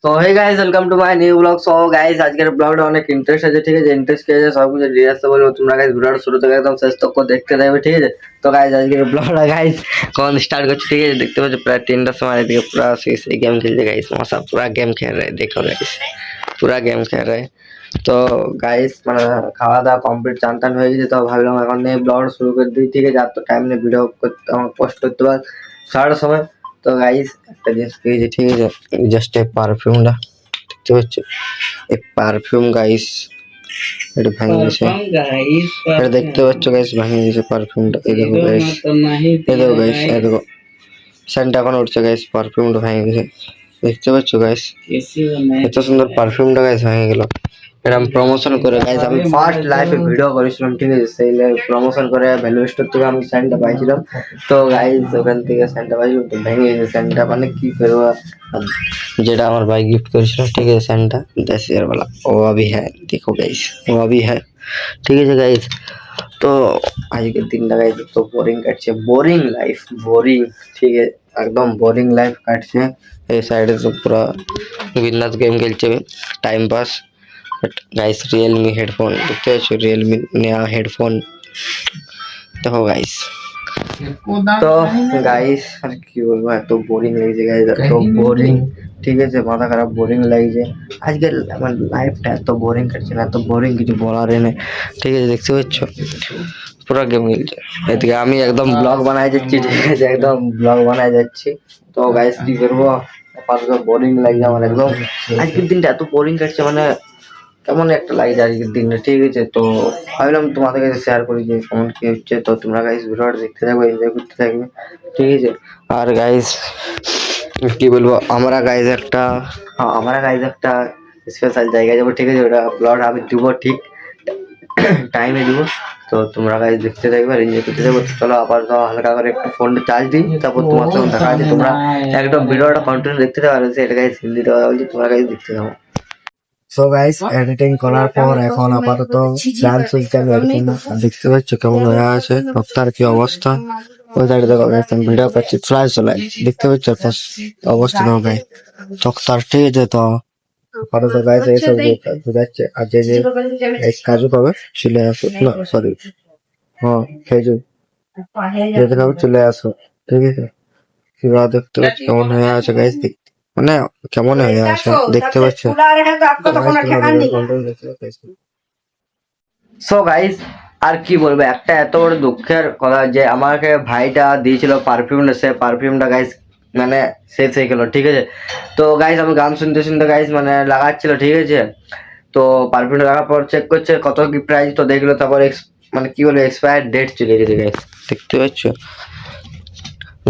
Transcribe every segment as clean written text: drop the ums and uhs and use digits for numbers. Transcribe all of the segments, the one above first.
তো hey guys welcome to my new blog. So guys আজকের ব্লগটা অনেক ইন্টারেস্ট আছে, ঠিক আছে? ইন্টারেস্ট কে আছে সব কিছু ডিটেইলসে বলবো। তোমরা গাইস ভিডিওটা শুরু থেকে একদম শেষ তক দেখতে থাকবে, ঠিক আছে? তো গাইস আজকের ব্লগটা গাইস कौन स्टार्ट করছে, ঠিক আছে? দেখতে পাচ্ছ প্রায় 3টার সময় এদিকে পুরো শেষ গেম খেলছে গাইস। মশা পুরো গেম খেল रहा है, देखो गाइस পুরো গেম খেল रहा है। তো গাইস মানে খাওয়া দাওয়া কমপ্লিট, চান টান হয়ে গেছে। তো ভাবলাম এখন নিয়ে ব্লগটা শুরু করে দিই, ঠিক আছে? আর তো টাইম নেই ভিডিও করতে, আমার পোস্ট করতে পার সারাটা সময়। তো গাইস একটা জিনিস পেয়েছি, ঠিক আছে? জাস্ট এই পারফিউমটা দেখতে পাচ্ছ, এই পারফিউম গাইস এটা ভেঙে গেছে, এটা দেখতে পাচ্ছ গাইস ভেঙে গেছে পারফিউমটা। এই দেখো গাইস, এই দেখো গাইস, এই দেখো সেন্ট এখন উঠছে গাইস, পারফিউমটা ভেঙে গেছে দেখতে পাচ্ছ গাইস। এত সুন্দর পারফিউমটা গাইস ভেঙে গেল। এটা আমি প্রমোশন করে গাইস, আমি ফার্স্ট লাইফে ভিডিও করেছিলাম, ঠিক আছে? সেই প্রমোশন করে ভ্যালু স্টোর থেকে আমি স্যান্ডটা পাইছিলাম। তো গাইস ওখান থেকে স্যান্ডটা পাইছিলাম, তো ভেঙে গেছে স্যান্ডটা। মানে কি করবো, যেটা আমার ভাই গিফট করেছিল, ঠিক আছে? স্যান্ডটা 10,000 वाला वो अभी है, देखो गाइस वो अभी है, ঠিক আছে গাইস? তো আজকের দিনটা গাইস তো বোরিং কাটছে, বোরিং লাইফ, বোরিং, ঠিক আছে? একদম বোরিং লাইফ কাটছে। এই সাইডে তো পুরো বিন্দাস গেম খেলছে, time pass. But guys Realme headphone দেখতে পাচ্ছ, রিয়েলমি নয়া হেডফোন দেখো গাইস। তো গাইস আর কি বলবো, এত বোরিং লাগছে গাইস, এত বোরিং, ঠিক আছে? মাথা খারাপ, বোরিং লাগছে আজকে। আমার লাইফটা এত বোরিং কাটছে না, এত বোরিং কিছু বলার নেই, ঠিক আছে? দেখতে পাচ্ছ পুরো গেম খেলছে। এদিকে আমি একদম ব্লগ বানাই যাচ্ছি, ঠিক আছে? একদম ব্লগ বানাই যাচ্ছি। তো গাইস কি করবো, আপাতত বোরিং লাগছে আমার একদম। আজকের দিনটা এত বোরিং কাটছে, মানে কেমন একটা লাগছে আজকের দিনটা, ঠিক আছে? তো ভাবলাম তোমাদের কাছে শেয়ার করি যে কেমন কি হচ্ছে। তো তোমরা গাইস ভিডিওটা দেখতে থাকবে, এনজয় করতে থাকবে, ঠিক আছে? আর গাইস কি বলবো, আমরা গাইস একটা স্পেশাল জায়গায় যাবো, ঠিক আছে? ওটা ব্লগ আমি দিব ঠিক টাইমে দিব। তো তোমরা গাইস দেখতে থাকবে আর এনজয় করতে থাকবে। তো চলো আবার তো হালকা করে একটু ফোনটা চার্জ দিই, তারপর তোমার সঙ্গে দেখা আছে। তোমরা একদম ভিডিওটা কন্টিনিউ দেখতে থাকো, আর এটা গাইস হিন্দিতে কথা বলছি, তোমরা গাইস দেখতে থাকো। সো গাইস এডিটিং করার পর এখন আপাতত গান শুনতে আমি এডিটিং দেখতে পাচ্ছ কেমন হয়ে আছে, রক্তার কি অবস্থা। ওই সাইডে দেখো গাইস আমি ভিডিও করছি, ফ্ল্যাশ চলে দেখতে পাচ্ছ অবস্থা দেখো গাইস রক্তার, ঠিক আছে? তো আপাতত গাইস এইসব বুঝাচ্ছে। আর যে যে গাইস কাজু পাবে চলে আসো, না সরি, হ্যাঁ খেজুর যেতে খাবে চলে আসো, ঠিক আছে? কিবা দেখতে পাচ্ছ কেমন হয়ে আছে গাইস, মানে কেমন হয়ে আছে দেখতে পাচ্ছ। সো গাইস আর কি বলবো, একটা এত বড় দুঃখের কথা যে আমাকে ভাইটা দিয়েছিল পারফিউমটা, সে পারফিউমটা গাইস মানে শেষ হয়ে গেল, ঠিক আছে? তো গাইস আমি গান শুনতে শুনতে গাইস মানে লাগাচ্ছিল, ঠিক আছে? তো পারফিউমটা লাগার পর চেক করছে কত কি প্রাইস, তো দেখলো তারপর মানে কি বলে এক্সপায়ার ডেট চলে গেছে গাইস, দেখতে পাচ্ছ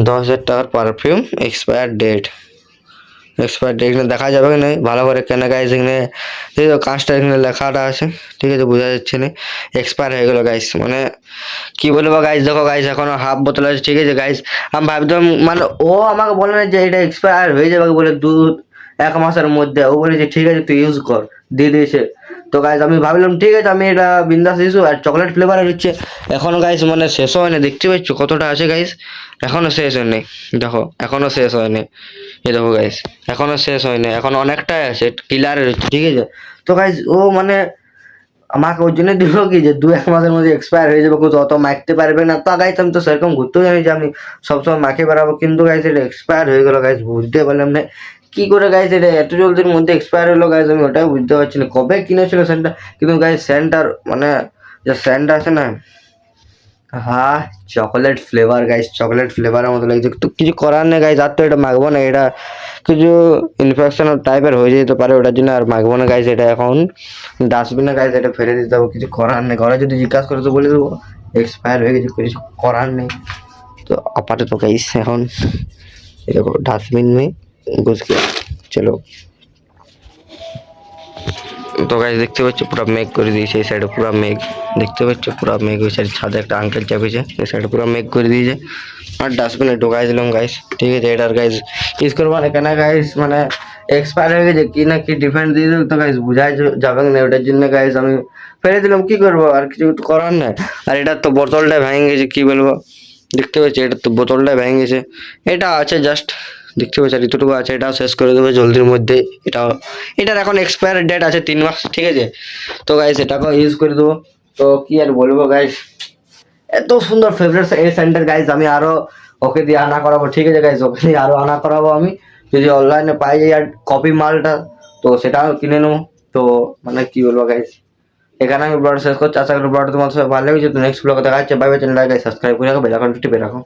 10,000 টাকার perfume expire date. Expire date এখানে দেখা যাবে না ভালো করে, কেন গাইস এখানে এই তো কাঁচটা এখানে লেখাটা আছে, ঠিক আছে? বোঝা যাচ্ছে না এক্সপায়ার হয়ে গেল গাইস। মানে কি বলবো গাইস, দেখো গাইস এখনো হাফ বোতল আছে, ঠিক আছে গাইস? আমি ভাবতাম মানে ও আমাকে বলে না যে এটা এক্সপায়ার হয়ে যাবে, বলে 1 মাসের মধ্যে। ও বলেছে ঠিক আছে তুই ইউজ কর, দিয়ে দিয়েছে। তো গাইস আমি ভাবলাম ঠিক আছে আমি এটা বিন্দাস ইউজ, আর চকলেট ফ্লেভারের হচ্ছে। এখনো গাইস মানে শেষ হয়নি, দেখতে পাচ্ছ কতটা আছে গাইস, এখনো শেষ হয়নি। দেখো এখনো শেষ হয়নি, এই দেখো গাইস এখনো শেষ হয়নি, এখন অনেকটাই আছে কিলারের হচ্ছে, ঠিক আছে? তো গাইস ও মানে আমাকে ওই জন্য দিল কি যে 1 মাসের মধ্যে এক্সপায়ার হয়ে যাবে, কেউ অত মাখতে পারবে না। তা গাইস আমি তো সেরকম ঘুরতেও জানি যে আমি সবসময় মাখে বেড়াবো, কিন্তু গাইস এটা এক্সপায়ার হয়ে গেল গাইস, বুঝতে পারলাম না কি করে গাইস এটা এত জলদির মধ্যে এক্সপায়ার হলো গাইস, আমি ওটাই বুঝতে পারছি না কবে কিনেছিল স্যান্ডটা। কিন্তু গাইস স্যান্ডটার মানে যে স্যান্ডটা আছে না, হ্যাঁ চকলেট ফ্লেভার গাইস, চকলেট ফ্লেভারের মতো লাগছে। তো কিছু করার নেই গাইস, আর তো এটা মাখবো না, এটা কিছু ইনফেকশন টাইপের হয়ে যেতে পারে, ওটার জন্য আর মাখবো না গাইস। এটা এখন ডাস্টবিনে গাইস এটা ফেলে দিতে হবে, কিছু করার নেই। ঘরে যদি জিজ্ঞাসা করে তো বলে দেবো এক্সপায়ার হয়ে গেছে, কিছু করার নেই। তো আপাতত গাইস এখন দেখো ডাস্টবিন में घुस गया, চলো। তো গাইস দেখতে পাচ্ছ পুরো মেঘ করে দিয়েছে, এই সাইডে পুরো মেঘ দেখতে পাচ্ছ, পুরো মেঘ। ওই সাইড ছাদে একটা আঙ্কেল চাপিয়েছে, এই সাইডে পুরো মেঘ করে দিয়েছে। আর ডাস্টবিনে ঢোকাই দিলাম গাইস, ঠিক আছে? এটার গাইস ইউজ করবো না, কেন গাইস মানে এক্সপায়ার হয়ে গেছে কি না কি ডিফেন্স দিয়ে দিল, তো গাইস বুঝাই যাবে না। ওটার জন্য গাইস আমি ফেলে দিলাম, কি করবো আর, কিছু করার নাই। আর এটার তো বোতলটা ভেঙে গেছে, কি বলবো দেখতে পাচ্ছি এটার তো বোতলটা ভেঙে গেছে। এটা আছে জাস্ট দেখতে পাচ্ছি আর এতটুকু আছে, এটাও শেষ করে দেবো জলদির মধ্যে। এটার এখন এক্সপায়ার ডেট আছে 3 মাস, ঠিক আছে। তো গাইস এটাকেও ইউজ করে দেবো। তো কি আর বলবো গাইস, এত সুন্দর ফেভারিট এই সেন্টার গাইস, আমি আরো ওকে দিয়ে আনা করাবো, ঠিক আছে গাইস, ওকে দিয়ে আরো আনা করাবো আমি, যদি অনলাইনে পাই যাই আর কপি মালটা, তো সেটাও কিনে নেবো। তো মানে কি বলবো গাইস, এখানে আমি ব্লগ শেষ করছি। আশা করি ব্লগটা তোমার সবাই ভালো লেগেছে। তো নেক্সট ব্লগে দেখা যাচ্ছে। Bye bye. চ্যানেলটাকে সাবস্ক্রাইব করে রাখো, বেল আইকনটি টিপে রাখো।